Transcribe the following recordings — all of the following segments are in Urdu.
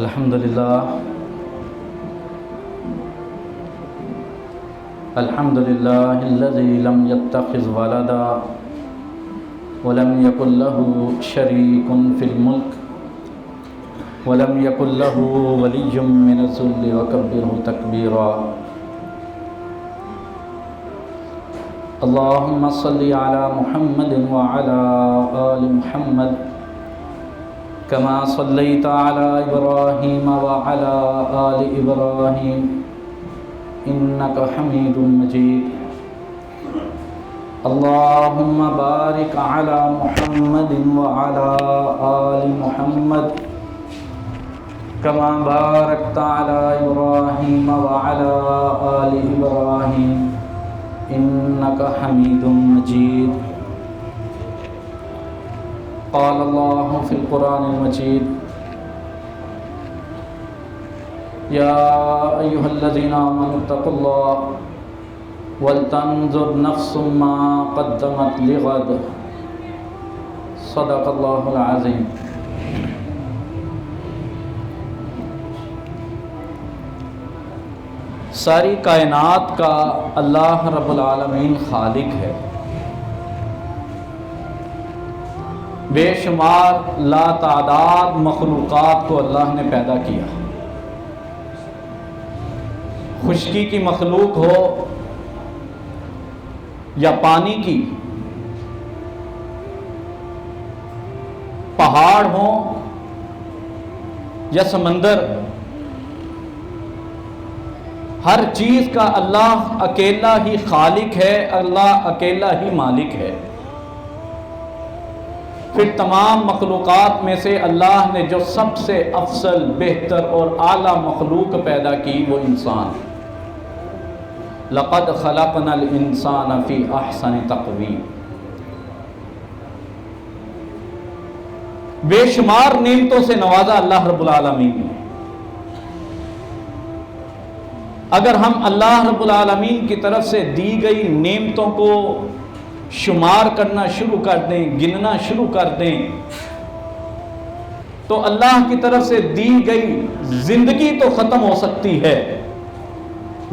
الحمد لله الذي لم يتخذ ولدا ولم يكن له شريك في الملك ولم يكن له ولي من الذل وكبره تكبيرا. اللهم صل على محمد وعلى آل محمد كما صليت على إبراهيم وعلى آل إبراهيم إنك حميد مجيد. اللهم بارك على محمد وعلى آل محمد كما باركت على إبراهيم وعلى آل إبراهيم إنك حميد مجيد. قال الله في القرآن المجيد: يا أيها الذين آمنوا اتقوا الله ولتنظر نفس ما قدمت لغد. صدق الله العظيم. ساری کائنات کا اللہ رب العالمین خالق ہے. بے شمار لا تعداد مخلوقات کو اللہ نے پیدا کیا. خشکی کی مخلوق ہو یا پانی کی، پہاڑ ہوں یا سمندر، ہر چیز کا اللہ اکیلا ہی خالق ہے، اللہ اکیلا ہی مالک ہے. پھر تمام مخلوقات میں سے اللہ نے جو سب سے افضل، بہتر اور اعلیٰ مخلوق پیدا کی وہ انسان. لقد خلقنا الانسان فی احسن تقویم. بے شمار نعمتوں سے نوازا اللہ رب العالمین نے. اگر ہم اللہ رب العالمین کی طرف سے دی گئی نعمتوں کو شمار کرنا شروع کر دیں، گننا شروع کر دیں، تو اللہ کی طرف سے دی گئی زندگی تو ختم ہو سکتی ہے،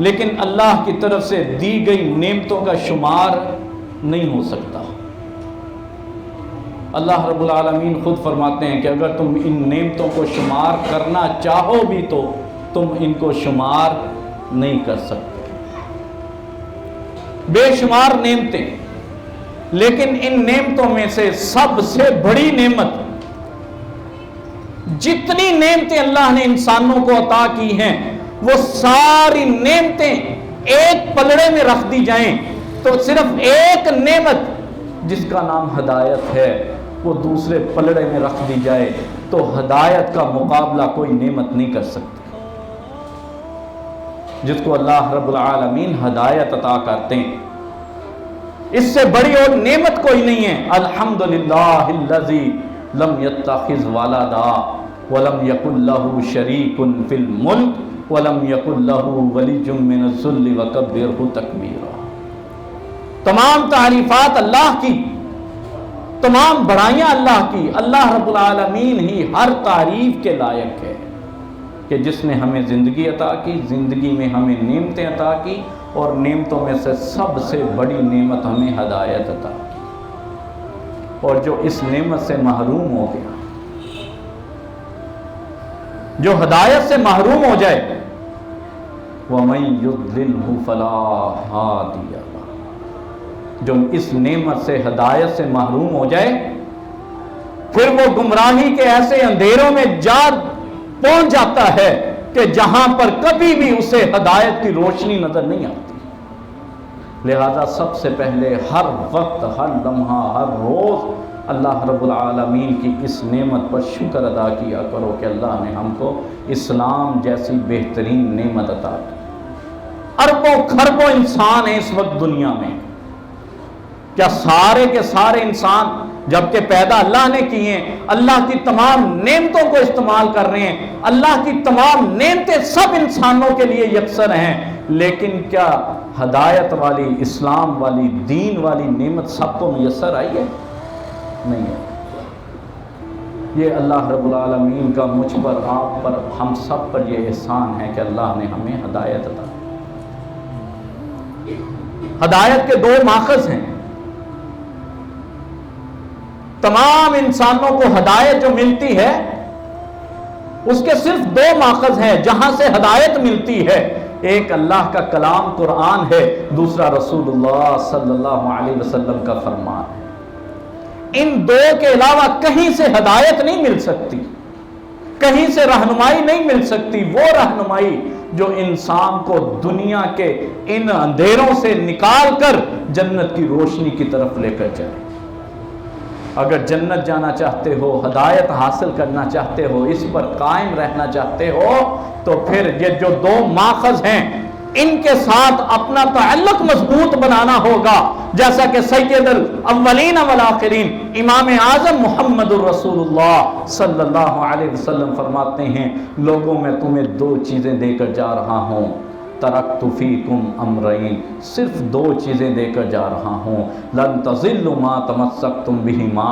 لیکن اللہ کی طرف سے دی گئی نعمتوں کا شمار نہیں ہو سکتا. اللہ رب العالمین خود فرماتے ہیں کہ اگر تم ان نعمتوں کو شمار کرنا چاہو بھی تو تم ان کو شمار نہیں کر سکتے. بے شمار نعمتیں، لیکن ان نعمتوں میں سے سب سے بڑی نعمت، جتنی نعمتیں اللہ نے انسانوں کو عطا کی ہیں وہ ساری نعمتیں ایک پلڑے میں رکھ دی جائیں تو صرف ایک نعمت جس کا نام ہدایت ہے وہ دوسرے پلڑے میں رکھ دی جائے تو ہدایت کا مقابلہ کوئی نعمت نہیں کر سکتی. جس کو اللہ رب العالمین ہدایت عطا کرتے ہیں، اس سے بڑی اور نعمت کوئی نہیں ہے. الحمدللہ الذی لم یتخذ ولدا ولم یکن لہ شریک فی الملک ولم یکن لہ ولی من الذل وکبرہ تکبیرا. تمام تعریفات اللہ کی، تمام بڑائیاں اللہ کی. اللہ رب العالمین ہی ہر تعریف کے لائق ہے کہ جس نے ہمیں زندگی عطا کی، زندگی میں ہمیں نعمتیں عطا کی، اور نعمتوں میں سے سب سے بڑی نعمت ہمیں ہدایت عطا کی. اور جو اس نعمت سے محروم ہو گیا، جو ہدایت سے محروم ہو جائے، وَمَن يُضْلِلْهُ فَلَا هَادِيَ لَهُ، جو اس نعمت سے، ہدایت سے محروم ہو جائے، پھر وہ گمراہی کے ایسے اندھیروں میں جا پہنچ جاتا ہے کہ جہاں پر کبھی بھی اسے ہدایت کی روشنی نظر نہیں آتی. لہذا سب سے پہلے ہر وقت، ہر لمحہ، ہر روز اللہ رب العالمین کی اس نعمت پر شکر ادا کیا کرو کہ اللہ نے ہم کو اسلام جیسی بہترین نعمت عطا کی. اربوں خربوں انسان ہیں اس وقت دنیا میں. کیا سارے کے سارے انسان جبکہ پیدا اللہ نے کیے ہیں، اللہ کی تمام نعمتوں کو استعمال کر رہے ہیں؟ اللہ کی تمام نعمتیں سب انسانوں کے لیے یکسر ہیں، لیکن کیا ہدایت والی، اسلام والی، دین والی نعمت سب کو میسر آئی ہے؟ نہیں ہے. یہ اللہ رب العالمین کا مجھ پر، آپ پر، ہم سب پر یہ احسان ہے کہ اللہ نے ہمیں ہدایت عطا کی۔ ہدایت کے دو ماخذ ہیں، تمام انسانوں کو ہدایت جو ملتی ہے اس کے صرف دو ماخذ ہیں جہاں سے ہدایت ملتی ہے، ایک اللہ کا کلام قرآن ہے، دوسرا رسول اللہ صلی اللہ علیہ وسلم کا فرمان ہے۔ ان دو کے علاوہ کہیں سے ہدایت نہیں مل سکتی، کہیں سے رہنمائی نہیں مل سکتی، وہ رہنمائی جو انسان کو دنیا کے ان اندھیروں سے نکال کر جنت کی روشنی کی طرف لے کر جائے۔ اگر جنت جانا چاہتے ہو، ہدایت حاصل کرنا چاہتے ہو، اس پر قائم رہنا چاہتے ہو، تو پھر یہ جو دو ماخذ ہیں ان کے ساتھ اپنا تعلق مضبوط بنانا ہوگا، جیسا کہ سید الاولین والآخرین امام اعظم محمد الرسول اللہ صلی اللہ علیہ وسلم فرماتے ہیں، لوگوں میں تمہیں دو چیزیں دے کر جا رہا ہوں، ترکت فیکم امرین، صرف دو چیزیں دے کر جا رہا ہوں، لن تضلوا ما تمسکتم بہما،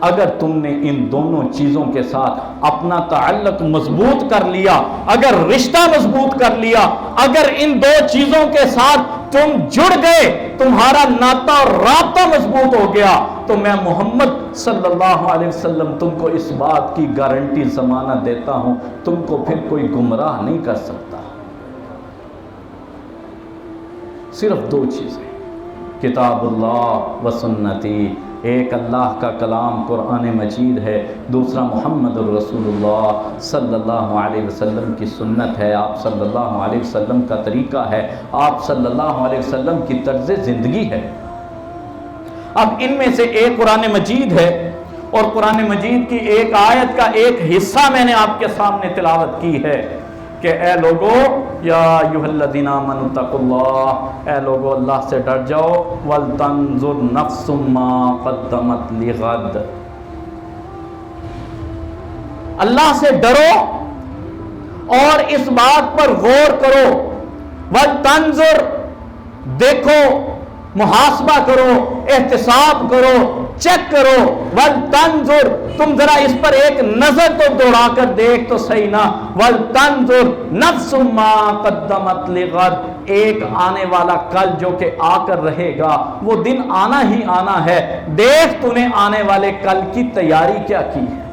اگر تم نے ان دونوں چیزوں کے ساتھ اپنا تعلق مضبوط کر لیا، اگر رشتہ مضبوط کر لیا، اگر ان دو چیزوں کے ساتھ تم جڑ گئے، تمہارا ناطہ اور رابطہ مضبوط ہو گیا، تو میں محمد صلی اللہ علیہ وسلم تم کو اس بات کی گارنٹی ضمانت دیتا ہوں، تم کو پھر کوئی گمراہ نہیں کر سکتا۔ صرف دو چیزیں، کتاب اللہ و سنتی، ایک اللہ کا کلام قرآن مجید ہے، دوسرا محمد الرسول اللہ صلی اللہ علیہ وسلم کی سنت ہے، آپ صلی اللہ علیہ وسلم کا طریقہ ہے، آپ صلی اللہ علیہ وسلم کی طرز زندگی ہے۔ اب ان میں سے ایک قرآن مجید ہے، اور قرآن مجید کی ایک آیت کا ایک حصہ میں نے آپ کے سامنے تلاوت کی ہے کہ اے لوگو، یا ایھا الذین آمنوا اتقوا اللہ، اے لوگو اللہ سے ڈر جاؤ، ولتنظر نفس ما قدمت لغد، اللہ سے ڈرو اور اس بات پر غور کرو، ولتنظر، دیکھو، محاسبہ کرو، احتساب کرو، چیک کرو، ولتنظر، تم ذرا اس پر ایک نظر تو دوڑا کر دیکھ تو صحیح نا، ولتنظر نفس ما قدمت لغد، ایک آنے والا کل جو کہ آ کر رہے گا، وہ دن آنا ہی آنا ہے، دیکھ تو نے آنے والے کل کی تیاری کیا کی ہے۔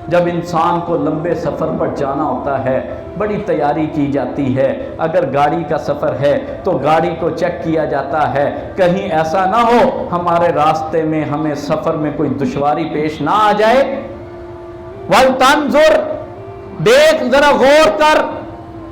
جب انسان کو لمبے سفر پر جانا ہوتا ہے بڑی تیاری کی جاتی ہے، اگر گاڑی کا سفر ہے تو گاڑی کو چیک کیا جاتا ہے، کہیں ایسا نہ ہو ہمارے راستے میں ہمیں سفر میں کوئی دشواری پیش نہ آ جائے۔ وَلْتَنْظُرْ، دیکھ، ذرا غور کر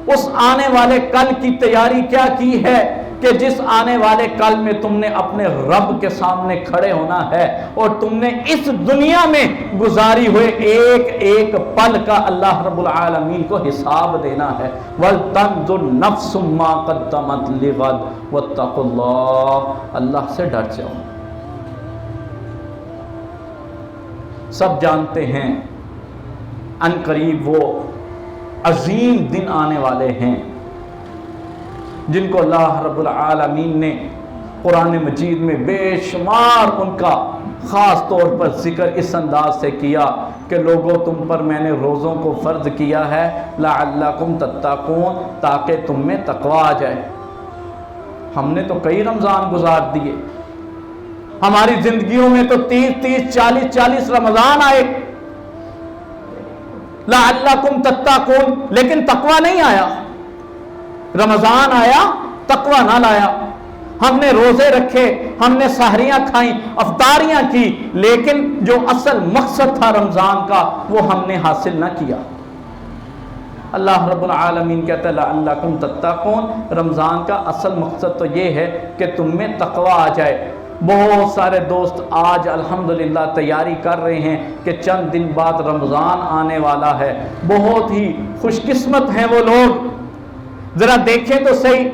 اس آنے والے کل کی تیاری کیا کی ہے، کہ جس آنے والے کل میں تم نے اپنے رب کے سامنے کھڑے ہونا ہے، اور تم نے اس دنیا میں گزاری ہوئے ایک ایک پل کا اللہ رب العالمین کو حساب دینا ہے۔ وَلْتَنْظُرْ نَفْسٌ مَا قَدَّمَتْ لِغَدٍ وَاتَّقُوا اللَّهَ، اللہ سے ڈر جاؤ۔ سب جانتے ہیں ان قریب وہ عظیم دن آنے والے ہیں جن کو اللہ رب العالمین نے قرآن مجید میں بے شمار ان کا خاص طور پر ذکر اس انداز سے کیا کہ لوگوں، تم پر میں نے روزوں کو فرض کیا ہے لعلکم تتقون، تاکہ تم میں تقوی آ جائے۔ ہم نے تو کئی رمضان گزار دیے، ہماری زندگیوں میں تو 30 40 رمضان آئے، لعلکم تتقون، لیکن تقوی نہیں آیا۔ رمضان آیا، تقوی نہ لایا، ہم نے روزے رکھے، ہم نے سحریاں کھائیں، افطاریاں کی، لیکن جو اصل مقصد تھا رمضان کا وہ ہم نے حاصل نہ کیا۔ اللہ رب العالمین کہتا ہے لعلکم تتقون، رمضان کا اصل مقصد تو یہ ہے کہ تم میں تقوی آ جائے۔ بہت سارے دوست آج الحمدللہ تیاری کر رہے ہیں کہ چند دن بعد رمضان آنے والا ہے، بہت ہی خوش قسمت ہیں وہ لوگ۔ ذرا دیکھیں تو صحیح،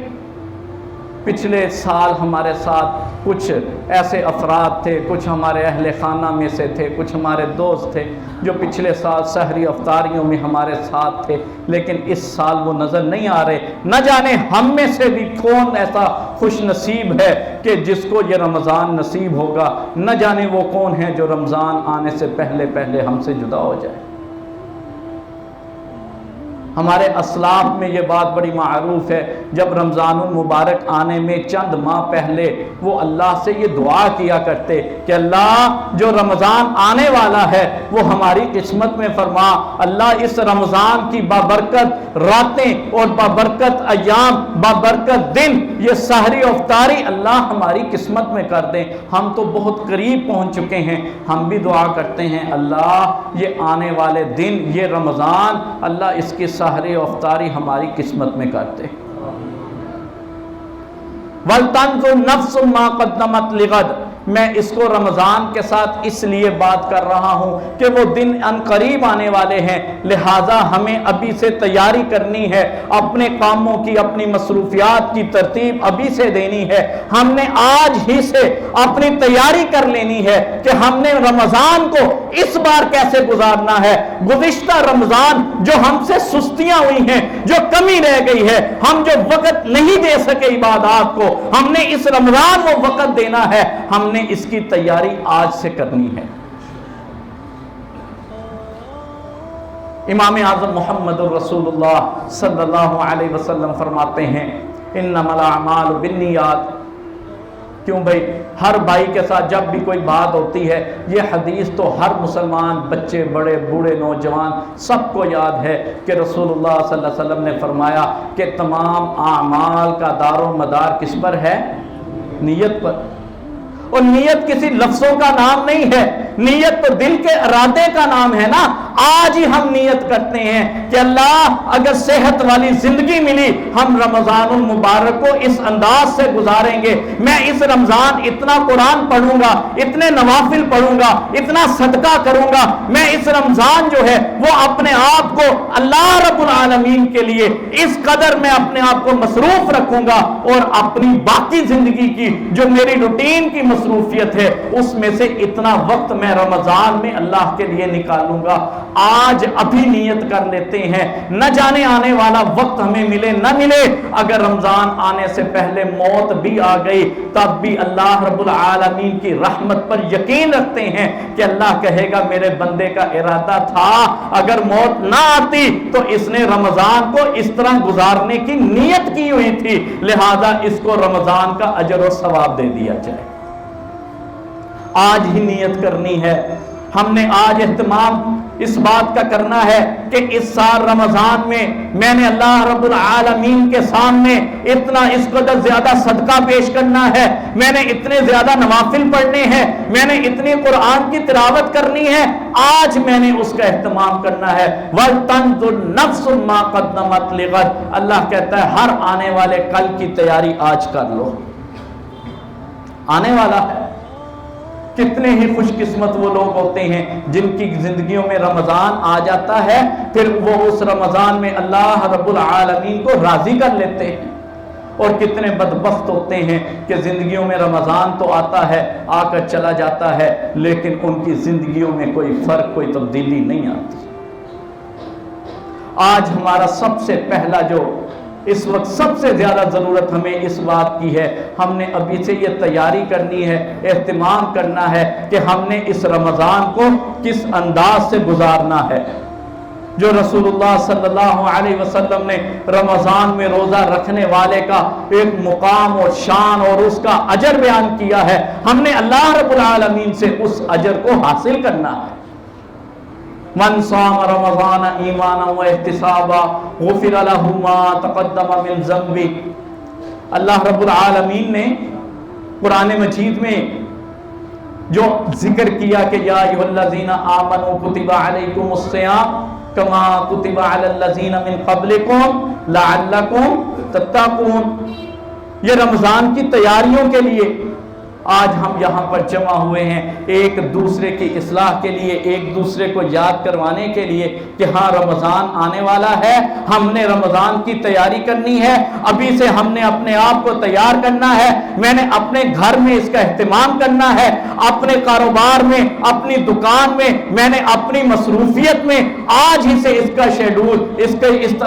پچھلے سال ہمارے ساتھ کچھ ایسے افراد تھے، کچھ ہمارے اہل خانہ میں سے تھے، کچھ ہمارے دوست تھے جو پچھلے سال سحری افطاریوں میں ہمارے ساتھ تھے، لیکن اس سال وہ نظر نہیں آ رہے۔ نہ جانے ہم میں سے بھی کون ایسا خوش نصیب ہے کہ جس کو یہ رمضان نصیب ہوگا، نہ جانے وہ کون ہے جو رمضان آنے سے پہلے پہلے ہم سے جدا ہو جائے۔ ہمارے اسلاف میں یہ بات بڑی معروف ہے، جب رمضان المبارک آنے میں چند ماہ پہلے وہ اللہ سے یہ دعا کیا کرتے کہ اللہ جو رمضان آنے والا ہے وہ ہماری قسمت میں فرما، اللہ اس رمضان کی بابرکت راتیں اور بابرکت ایام، بابرکت دن، یہ سحری افطاری اللہ ہماری قسمت میں کر دیں۔ ہم تو بہت قریب پہنچ چکے ہیں، ہم بھی دعا کرتے ہیں اللہ یہ آنے والے دن، یہ رمضان، اللہ اس کی سحری افطاری ہماری قسمت میں کرتے۔ وَلْتَنْظُرْ نَفْسٌ مَا قَدَّمَتْ لِغَدٍ، میں اس کو رمضان کے ساتھ اس لیے بات کر رہا ہوں کہ وہ دن ان قریب آنے والے ہیں، لہٰذا ہمیں ابھی سے تیاری کرنی ہے، اپنے کاموں کی، اپنی مصروفیات کی ترتیب ابھی سے دینی ہے۔ ہم نے آج ہی سے اپنی تیاری کر لینی ہے کہ ہم نے رمضان کو اس بار کیسے گزارنا ہے۔ گزشتہ رمضان جو ہم سے سستیاں ہوئی ہیں، جو کمی رہ گئی ہے، ہم جو وقت نہیں دے سکے عبادات کو، ہم نے اس رمضان وہ وقت دینا ہے، ہم نے اس کی تیاری آج سے کرنی ہے۔ امام اعظم محمد الرسول اللہ صلی اللہ علیہ وسلم فرماتے ہیں انما الاعمال بالنیات۔ کیوں بھائی، ہر بھائی کے ساتھ جب بھی کوئی بات ہوتی ہے، یہ حدیث تو ہر مسلمان، بچے، بڑے، بوڑھے، نوجوان سب کو یاد ہے کہ رسول اللہ صلی اللہ علیہ وسلم نے فرمایا کہ تمام اعمال کا دار و مدار کس پر ہے؟ نیت پر۔ اور نیت کسی لفظوں کا نام نہیں ہے، نیت تو دل کے ارادے کا نام ہے نا۔ آج ہی ہم نیت کرتے ہیں کہ اللہ اگر صحت والی زندگی ملی، ہم رمضان المبارک کو اس انداز سے گزاریں گے، میں اس رمضان اتنا قرآن پڑھوں گا، اتنے نوافل پڑھوں گا، اتنا صدقہ کروں گا، میں اس رمضان جو ہے وہ اپنے آپ کو اللہ رب العالمین کے لیے اس قدر میں اپنے آپ کو مصروف رکھوں گا، اور اپنی باقی زندگی کی جو میری روٹین کی مصروفیت ہے اس میں سے اتنا وقت میں رمضان میں اللہ کے لیے نکالوں گا۔ آج ابھی نیت کر لیتے ہیں، نہ جانے آنے والا وقت ہمیں ملے نہ ملے، اگر رمضان آنے سے پہلے موت بھی آ گئی تب بھی اللہ رب العالمین کی رحمت پر یقین رکھتے ہیں کہ اللہ کہے گا میرے بندے کا ارادہ تھا، اگر موت نہ آتی تو اس نے رمضان کو اس طرح گزارنے کی نیت کی ہوئی تھی، لہذا اس کو رمضان کا اجر و ثواب دے دیا جائے۔ آج ہی نیت کرنی ہے، ہم نے آج اہتمام اس بات کا کرنا ہے کہ اس سال رمضان میں نے اللہ رب العالمین کے سامنے اتنا اس قدر زیادہ صدقہ پیش کرنا ہے، میں نے اتنے زیادہ نوافل پڑھنے ہیں، میں نے اتنی قرآن کی تلاوت کرنی ہے، آج میں نے اس کا اہتمام کرنا ہے۔ وَلْتَنْظُرْ نَفْسٌ مَا قَدَّمَتْ لِغَدٍ، اللہ کہتا ہے ہر آنے والے کل کی تیاری آج کر لو، آنے والا ہے۔ کتنے ہی خوش قسمت وہ لوگ ہوتے ہیں جن کی زندگیوں میں رمضان آ جاتا ہے، پھر وہ اس رمضان میں اللہ رب العالمین کو راضی کر لیتے ہیں، اور کتنے بدبخت ہوتے ہیں کہ زندگیوں میں رمضان تو آتا ہے، آ کر چلا جاتا ہے، لیکن ان کی زندگیوں میں کوئی فرق، کوئی تبدیلی نہیں آتی۔ آج ہمارا سب سے پہلا جو اس وقت سب سے زیادہ ضرورت ہمیں اس بات کی ہے، ہم نے ابھی سے یہ تیاری کرنی ہے، اہتمام کرنا ہے کہ ہم نے اس رمضان کو کس انداز سے گزارنا ہے۔ جو رسول اللہ صلی اللہ علیہ وسلم نے رمضان میں روزہ رکھنے والے کا ایک مقام اور شان اور اس کا اجر بیان کیا ہے، ہم نے اللہ رب العالمین سے اس اجر کو حاصل کرنا ہے۔ من صام رمضان ایمانا و احتسابا غفر له ما تقدم من ذنبه، اللہ رب العالمین نے قرآن مجید میں جو ذکر کیا کہ یا ایھا الذین آمنوا کتب علیکم الصیام کما کتب علی الذین من قبلکم لعلکم تتقون، یہ رمضان کی تیاریوں کے لیے آج ہم یہاں پر جمع ہوئے ہیں ایک دوسرے کی اصلاح کے لیے، ایک دوسرے کو یاد کروانے کے لیے کہ ہاں رمضان آنے والا ہے، ہم نے رمضان کی تیاری کرنی ہے، ابھی سے ہم نے اپنے آپ کو تیار کرنا ہے، میں نے اپنے گھر میں اس کا اہتمام کرنا ہے، اپنے کاروبار میں، اپنی دکان میں، میں نے اپنی مصروفیت میں آج ہی سے اس کا شیڈول اس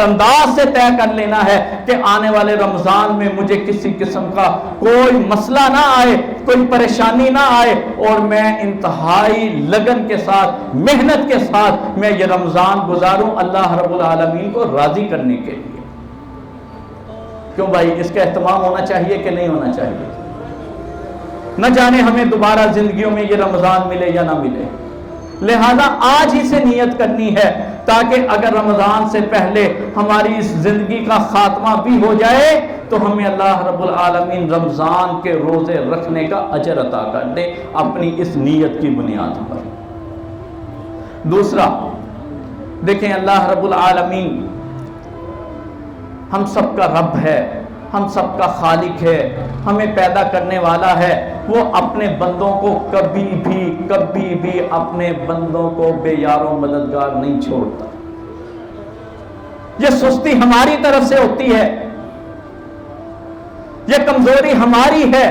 انداز سے طے کر لینا ہے کہ آنے والے رمضان میں مجھے کسی قسم کا کوئی مسئلہ نہ آئے، کوئی پریشانی نہ آئے، اور میں انتہائی لگن کے ساتھ، محنت کے ساتھ میں یہ رمضان گزاروں اللہ رب العالمین کو راضی کرنے کے لیے۔ کیوں بھائی، اس کا اہتمام ہونا چاہیے کہ نہیں ہونا چاہیے؟ نہ جانے ہمیں دوبارہ زندگیوں میں یہ رمضان ملے یا نہ ملے، لہذا آج ہی سے نیت کرنی ہے تاکہ اگر رمضان سے پہلے ہماری اس زندگی کا خاتمہ بھی ہو جائے تو ہمیں اللہ رب العالمین رمضان کے روزے رکھنے کا اجر عطا کر دے اپنی اس نیت کی بنیاد پر۔ دوسرا دیکھیں، اللہ رب العالمین ہم سب کا رب ہے، ہم سب کا خالق ہے، ہمیں پیدا کرنے والا ہے، وہ اپنے بندوں کو کبھی بھی اپنے بندوں کو بے یار و مددگار نہیں چھوڑتا۔ یہ سستی ہماری طرف سے ہوتی ہے، یہ کمزوری ہماری ہے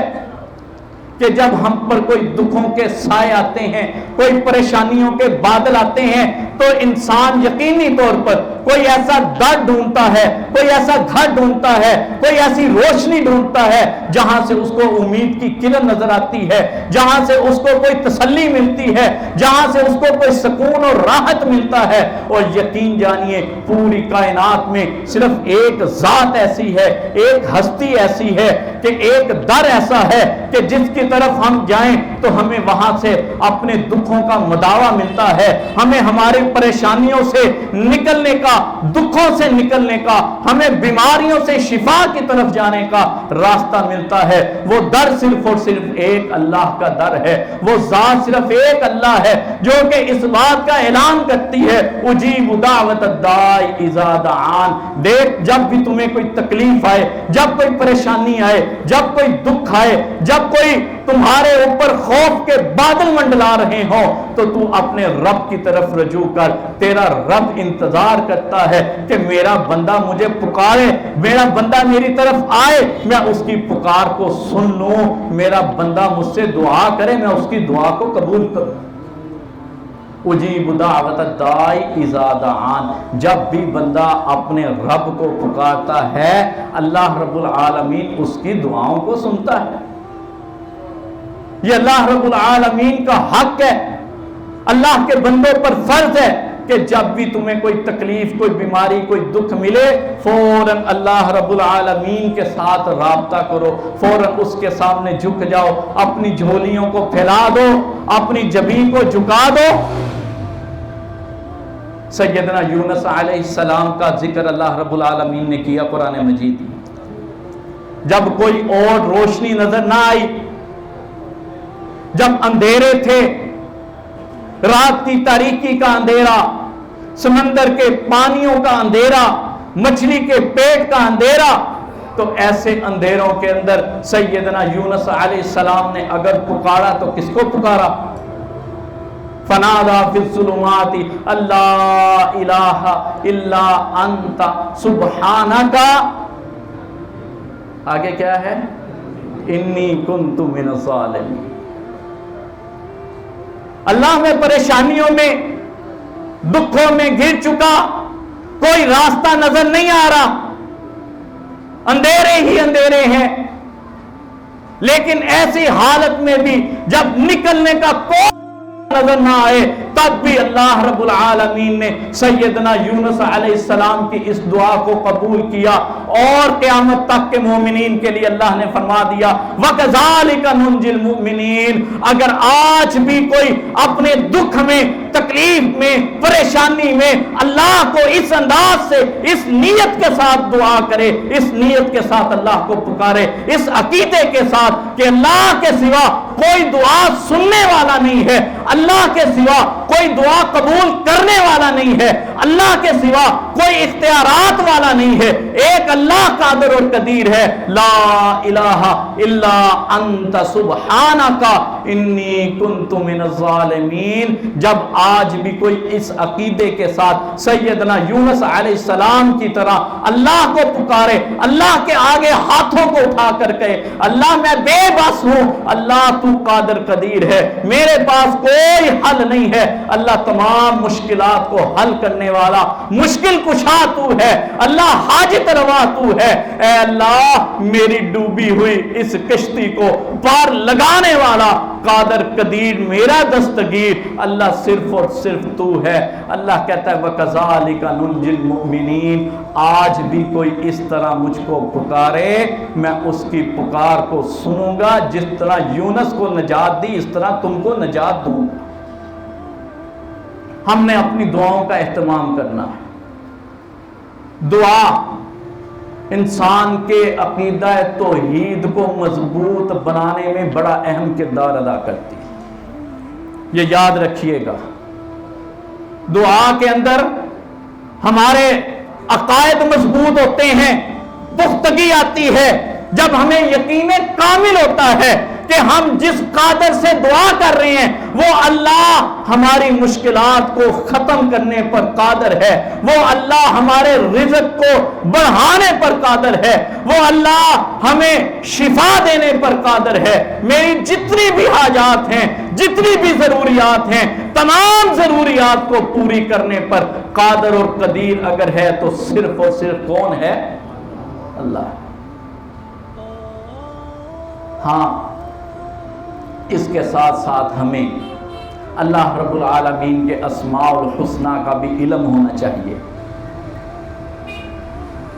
کہ جب ہم پر کوئی دکھوں کے سائے آتے ہیں، کوئی پریشانیوں کے بادل آتے ہیں، تو انسان یقینی طور پر کوئی ایسا در ڈھونڈتا ہے، کوئی ایسا گھر ڈھونڈتا ہے، کوئی ایسی روشنی ڈھونڈتا ہے جہاں سے اس کو امید کی کرن نظر آتی ہے، جہاں سے اس کو کوئی تسلی ملتی ہے، جہاں سے اس کو کوئی سکون اور راحت ملتا ہے۔ اور یقین جانیے پوری کائنات میں صرف ایک ذات ایسی ہے، ایک ہستی ایسی ہے کہ ایک در ایسا ہے کہ جس کی طرف ہم جائیں تو ہمیں وہاں سے اپنے دکھوں کا مداوا ملتا ہے، ہمیں ہمارے پریشانیوں سے نکلنے کا، دکھوں سے نکلنے کا، ہمیں بیماریوں سے شفا کی طرف جانے کا راستہ ملتا ہے۔ وہ در صرف اور صرف ایک اللہ کا در ہے، وہ ذات صرف ایک اللہ ہے جو کہ اس بات کا اعلان کرتی ہے اجیب دعوت الداعی اذا دعان۔ دیکھ، جب بھی تمہیں کوئی تکلیف آئے، جب کوئی پریشانی آئے، جب کوئی دکھ آئے، جب کوئی تمہارے اوپر خوف کے بادل منڈلا رہے ہوں تو تو اپنے رب کی طرف رجوع کر۔ تیرا رب انتظار کرتا ہے کہ میرا بندہ مجھے پکارے، میرا بندہ میری طرف آئے، میں اس کی پکار کو سن لوں، میرا بندہ مجھ سے دعا کرے، میں اس کی دعا کو قبول کروں۔ اجیب دعوت الداعی اذا دعان، جب بھی بندہ اپنے رب کو پکارتا ہے اللہ رب العالمین اس کی دعاؤں کو سنتا ہے۔ یہ اللہ رب العالمین کا حق ہے، اللہ کے بندوں پر فرض ہے کہ جب بھی تمہیں کوئی تکلیف، کوئی بیماری، کوئی دکھ ملے، فوراً اللہ رب العالمین کے ساتھ رابطہ کرو، فوراً اس کے سامنے جھک جاؤ، اپنی جھولیوں کو پھیلا دو، اپنی جبین کو جھکا دو۔ سیدنا یونس علیہ السلام کا ذکر اللہ رب العالمین نے کیا قرآن مجید میں۔ جب کوئی اور روشنی نظر نہ آئی، جب اندھیرے تھے، رات کی تاریکی کا اندھیرا، سمندر کے پانیوں کا اندھیرا، مچھلی کے پیٹ کا اندھیرا، تو ایسے اندھیروں کے اندر سیدنا یونس علیہ السلام نے اگر پکارا تو کس کو پکارا؟ فنادا فی الظلمات اللہ الہ الا انت سبحانک، آگے کیا ہے؟ انی کنت من الظالمین۔ اللہ میں پریشانیوں میں، دکھوں میں گر چکا، کوئی راستہ نظر نہیں آ رہا، اندھیرے ہی اندھیرے ہیں، لیکن ایسی حالت میں بھی جب نکلنے کا کوئی نظر نہ آئے تب بھی اللہ رب العالمین نے سیدنا یونس علیہ السلام کی اس دعا کو قبول کیا، اور قیامت تک کے مومنین کے لیے اللہ نے فرما دیا وَكَذَلِكَ نُنْجِي الْمُؤْمِنِينَ۔ اگر آج بھی کوئی اپنے دکھ میں، تکلیف میں، پریشانی میں اللہ کو اس انداز سے، اس نیت کے ساتھ دعا کرے، اس نیت کے ساتھ اللہ کو پکارے، اس عقیدے کے ساتھ کہ اللہ کے سوا کوئی دعا سننے والا نہیں ہے، اللہ کے سوا کوئی دعا قبول کرنے والا نہیں ہے، اللہ کے سوا کوئی اختیارات والا نہیں ہے، ایک اللہ قادر اور قدیر ہے۔ لا الہ الا انت سبحانک انی کنت من الظالمین۔ جب آج بھی کوئی اس عقیدے کے ساتھ سیدنا یونس علیہ السلام کی طرح اللہ کو پکارے، اللہ کے آگے ہاتھوں کو اٹھا کر کہے اللہ میں بے بس ہوں، اللہ تو قادر قدیر ہے، میرے پاس کوئی حل نہیں ہے، اللہ تمام مشکلات کو حل کرنے والا مشکل کشا تو ہے، اللہ حاجت روا تو ہے، اے اللہ میری ڈوبی ہوئی اس کشتی کو پار لگانے والا قادر قدیر میرا دستگیر اللہ صرف اور صرف تو ہے۔ اللہ کہتا ہے وَكَذَلِكَ نُنْجِ الْمُؤْمِنِينَ، آج بھی کوئی اس طرح مجھ کو پکارے میں اس کی پکار کو سنوں گا، جس طرح یونس کو نجات دی اس طرح تم کو نجات دوں گا۔ ہم نے اپنی دعاؤں کا اہتمام کرنا ہے۔ دعا انسان کے عقیدہ توحید کو مضبوط بنانے میں بڑا اہم کردار ادا کرتی ہے، یہ یاد رکھیے گا۔ دعا کے اندر ہمارے عقائد مضبوط ہوتے ہیں، پختگی آتی ہے جب ہمیں یقین کامل ہوتا ہے کہ ہم جس قادر سے دعا کر رہے ہیں وہ اللہ ہماری مشکلات کو ختم کرنے پر قادر ہے، وہ اللہ ہمارے رزق کو بڑھانے پر قادر ہے، وہ اللہ ہمیں شفا دینے پر قادر ہے۔ میری جتنی بھی حاجات ہیں، جتنی بھی ضروریات ہیں، تمام ضروریات کو پوری کرنے پر قادر اور قدیر اگر ہے تو صرف اور صرف کون ہے؟ اللہ۔ ہاں اس کے ساتھ ساتھ ہمیں اللہ رب العالمین کے اسماء الحسنہ کا بھی علم ہونا چاہیے۔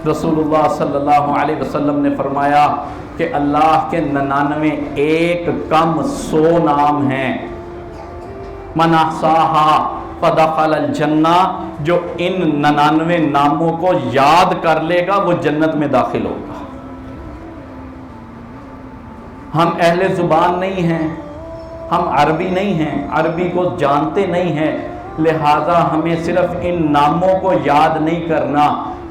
رسول اللہ صلی اللہ علیہ وسلم نے فرمایا کہ اللہ کے 99 ایک کم 100 نام ہیں، من احصاہا فدخل الجنہ، جو ان 99 ناموں کو یاد کر لے گا وہ جنت میں داخل ہوگا۔ ہم اہل زبان نہیں ہیں، ہم عربی نہیں ہیں، عربی کو جانتے نہیں ہیں، لہذا ہمیں صرف ان ناموں کو یاد نہیں کرنا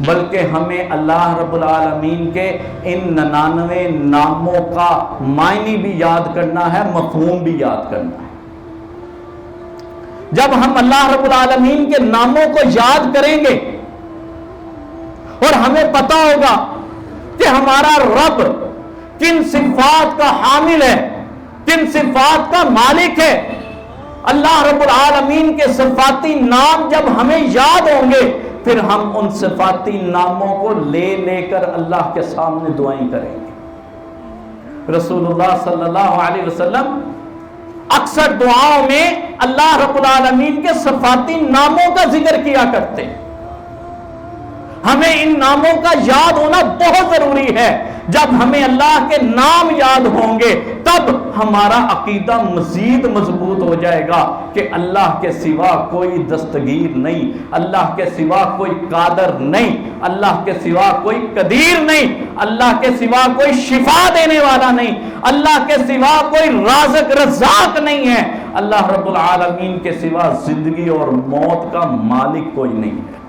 بلکہ ہمیں اللہ رب العالمین کے ان 99 ناموں کا معنی بھی یاد کرنا ہے، مفہوم بھی یاد کرنا ہے۔ جب ہم اللہ رب العالمین کے ناموں کو یاد کریں گے اور ہمیں پتہ ہوگا کہ ہمارا رب کن صفات کا حامل ہے، کن صفات کا مالک ہے، اللہ رب العالمین کے صفاتی نام جب ہمیں یاد ہوں گے پھر ہم ان صفاتی ناموں کو لے لے کر اللہ کے سامنے دعائیں کریں گے۔ رسول اللہ صلی اللہ علیہ وسلم اکثر دعاؤں میں اللہ رب العالمین کے صفاتی ناموں کا ذکر کیا کرتے ہیں۔ ہمیں ان ناموں کا یاد ہونا بہت ضروری ہے۔ جب ہمیں اللہ کے نام یاد ہوں گے تب ہمارا عقیدہ مزید مضبوط ہو جائے گا کہ اللہ کے سوا کوئی دستگیر نہیں، اللہ کے سوا کوئی قادر نہیں، اللہ کے سوا کوئی قدیر نہیں، اللہ کے سوا کوئی شفا دینے والا نہیں، اللہ کے سوا کوئی رازق رزاق نہیں ہے، اللہ رب العالمین کے سوا زندگی اور موت کا مالک کوئی نہیں ہے۔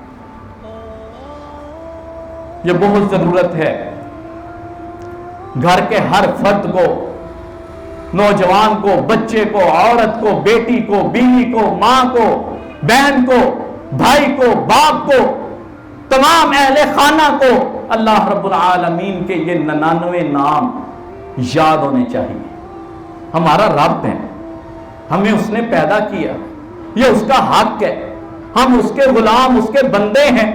یہ بہت ضرورت ہے گھر کے ہر فرد کو، نوجوان کو، بچے کو، عورت کو، بیٹی کو، بیوی کو، ماں کو، بہن کو، بھائی کو، باپ کو، تمام اہل خانہ کو اللہ رب العالمین کے یہ 99 نام یاد ہونے چاہیے۔ ہمارا رب ہے، ہمیں اس نے پیدا کیا، یہ اس کا حق ہے، ہم اس کے غلام، اس کے بندے ہیں،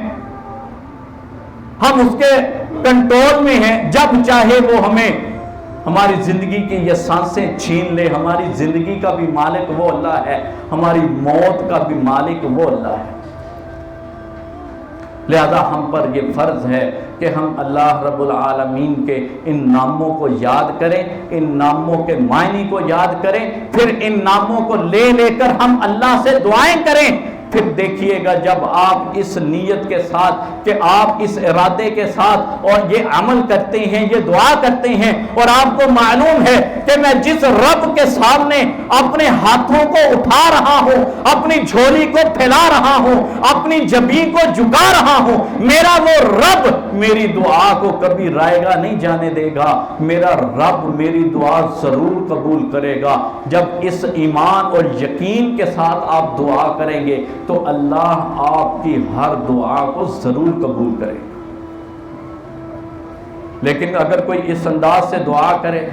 ہم اس کے کنٹرول میں ہیں، جب چاہے وہ ہمیں ہماری زندگی کی یہ سانسیں چھین لے۔ ہماری زندگی کا بھی مالک وہ اللہ ہے، ہماری موت کا بھی مالک وہ اللہ ہے۔ لہذا ہم پر یہ فرض ہے کہ ہم اللہ رب العالمین کے ان ناموں کو یاد کریں، ان ناموں کے معنی کو یاد کریں، پھر ان ناموں کو لے لے کر ہم اللہ سے دعائیں کریں پھر دیکھیے گا جب آپ اس نیت کے ساتھ کہ آپ اس ارادے کے ساتھ اور یہ عمل کرتے ہیں، یہ دعا کرتے ہیں، اور آپ کو معلوم ہے کہ میں جس رب کے سامنے اپنے ہاتھوں کو اٹھا رہا ہوں، اپنی جھولی کو پھیلا رہا ہوں، اپنی جبین کو جھکا رہا ہوں، میرا وہ رب میری دعا کو کبھی رائیگا نہیں جانے دے گا، میرا رب میری دعا ضرور قبول کرے گا۔ جب اس ایمان اور یقین کے ساتھ آپ دعا کریں گے تو اللہ آپ کی ہر دعا کو ضرور قبول کرے گا۔ لیکن اگر کوئی اس انداز سے دعا کرے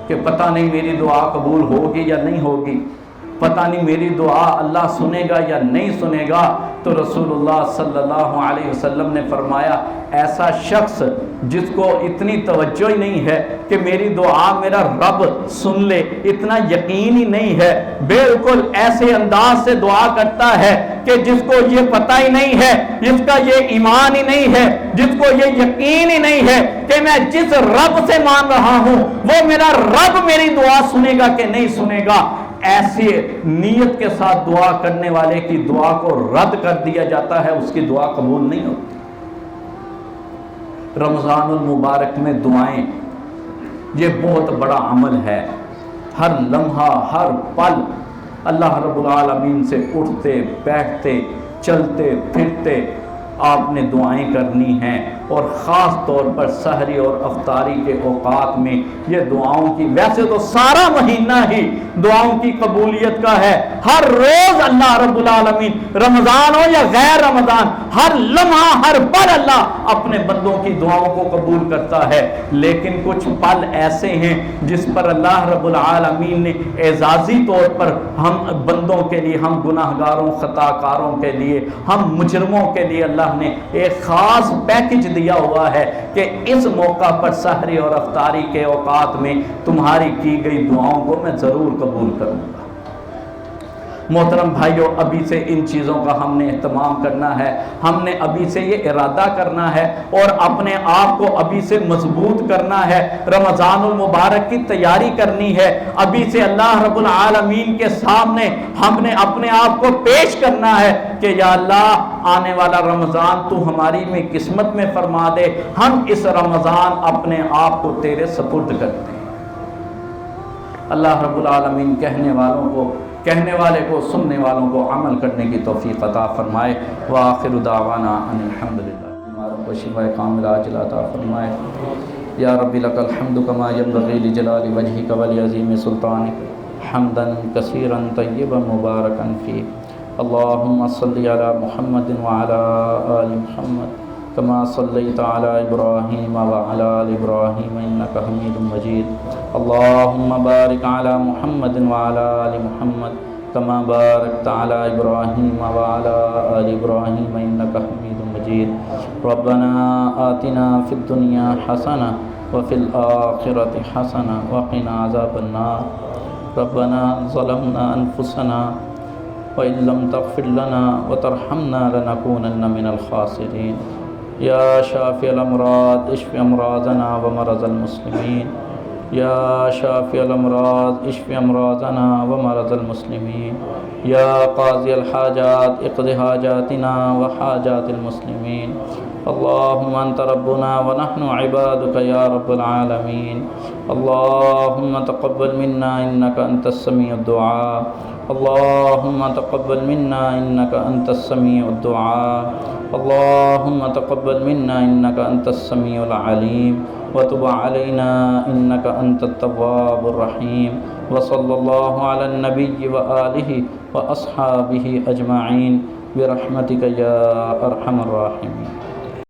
کہ پتہ نہیں میری دعا قبول ہوگی یا نہیں ہوگی، پتہ نہیں میری دعا اللہ سنے گا یا نہیں سنے گا، تو رسول اللہ صلی اللہ علیہ وسلم نے فرمایا ایسا شخص جس کو اتنی توجہ ہی نہیں ہے کہ میری دعا میرا رب سن لے، اتنا یقین ہی نہیں ہے، بالکل ایسے انداز سے دعا کرتا ہے کہ جس کو یہ پتہ ہی نہیں ہے، جس کا یہ ایمان ہی نہیں ہے، جس کو یہ یقین ہی نہیں ہے کہ میں جس رب سے مان رہا ہوں وہ میرا رب میری دعا سنے گا کہ نہیں سنے گا، ایسی نیت کے ساتھ دعا کرنے والے کی دعا کو رد کر دیا جاتا ہے، اس کی دعا قبول نہیں ہوتی۔ رمضان المبارک میں دعائیں یہ بہت بڑا عمل ہے، ہر لمحہ ہر پل اللہ رب العالمین سے اٹھتے بیٹھتے چلتے پھرتے آپ نے دعائیں کرنی ہیں، اور خاص طور پر سحری اور افطاری کے اوقات میں یہ دعاؤں کی، ویسے تو سارا مہینہ ہی دعاؤں کی قبولیت کا ہے، ہر روز اللہ رب العالمین رمضان ہو یا غیر رمضان ہر لمحہ ہر پل اللہ اپنے بندوں کی دعاؤں کو قبول کرتا ہے، لیکن کچھ پل ایسے ہیں جس پر اللہ رب العالمین نے اعزازی طور پر ہم بندوں کے لیے، ہم گناہگاروں خطا کاروں کے لیے، ہم مجرموں کے لیے اللہ نے ایک خاص پیکج دیا ہوا ہے کہ اس موقع پر سحری اور افطاری کے اوقات میں تمہاری کی گئی دعاؤں کو میں ضرور قبول کروں گا۔ محترم بھائیوں، ابھی سے ان چیزوں کا ہم نے اہتمام کرنا ہے، ہم نے ابھی سے یہ ارادہ کرنا ہے اور اپنے آپ کو ابھی سے مضبوط کرنا ہے، رمضان المبارک کی تیاری کرنی ہے، ابھی سے اللہ رب العالمین کے سامنے ہم نے اپنے آپ کو پیش کرنا ہے کہ یا اللہ آنے والا رمضان تو ہماری میں قسمت میں فرما دے، ہم اس رمضان اپنے آپ کو تیرے سپرد کرتے ہیں۔ اللہ رب العالمین کہنے والے کو سننے والوں کو عمل کرنے کی توفیق عطا فرمائے۔ وآخر دعوانا ان الحمدللہ، ہمارا کو شفا کاملہ عاجلہ عطا فرمائے۔ یا رب لک الحمد کما ینبغی لجلال وجہک ولعظیم سلطانک، حمدا کثیرا طیبا مبارکا فیہ۔ اللہم صلی علی محمد وعلی آل محمد کما صلیت علی ابراہیم وعلی آل ابراہیم انک حمید مجید۔ اللہم بارک علی محمد وعلی آل محمد کما بارکت علی ابراہیم وعلی آل ابراہیم انک حمید مجید۔ ربنا آتنا فی الدنیا حسنہ وفی الآخرۃ حسنہ وقنا عذاب النار۔ ربنا ظلمنا انفسنا وإن لم تغفر لنا وترحمنا لنكونن من الخاسرين۔ یا شافی الامراض اشف امراضنا ومرض المسلمین، یا شافی الامراض اشف امراضنا ومرض المسلمین، یا قاضی الحاجات اقض حاجاتنا وحاجات المسلمین۔ اللہم انت ربنا ونحن عبادک یا رب العالمین۔ اللہم تقبل منا انک انت السمیع الدعاء، اللہم تقبل منا انک انت السمیع الدعاء، اللہم تقبل منا انک انت السمیع العلیم، وتب علینا انک انت التواب الرحیم۔ وصلی اللہ علی النبی وآلہ واصحابہ اجمعین برحمتک یا ارحم الراحمین۔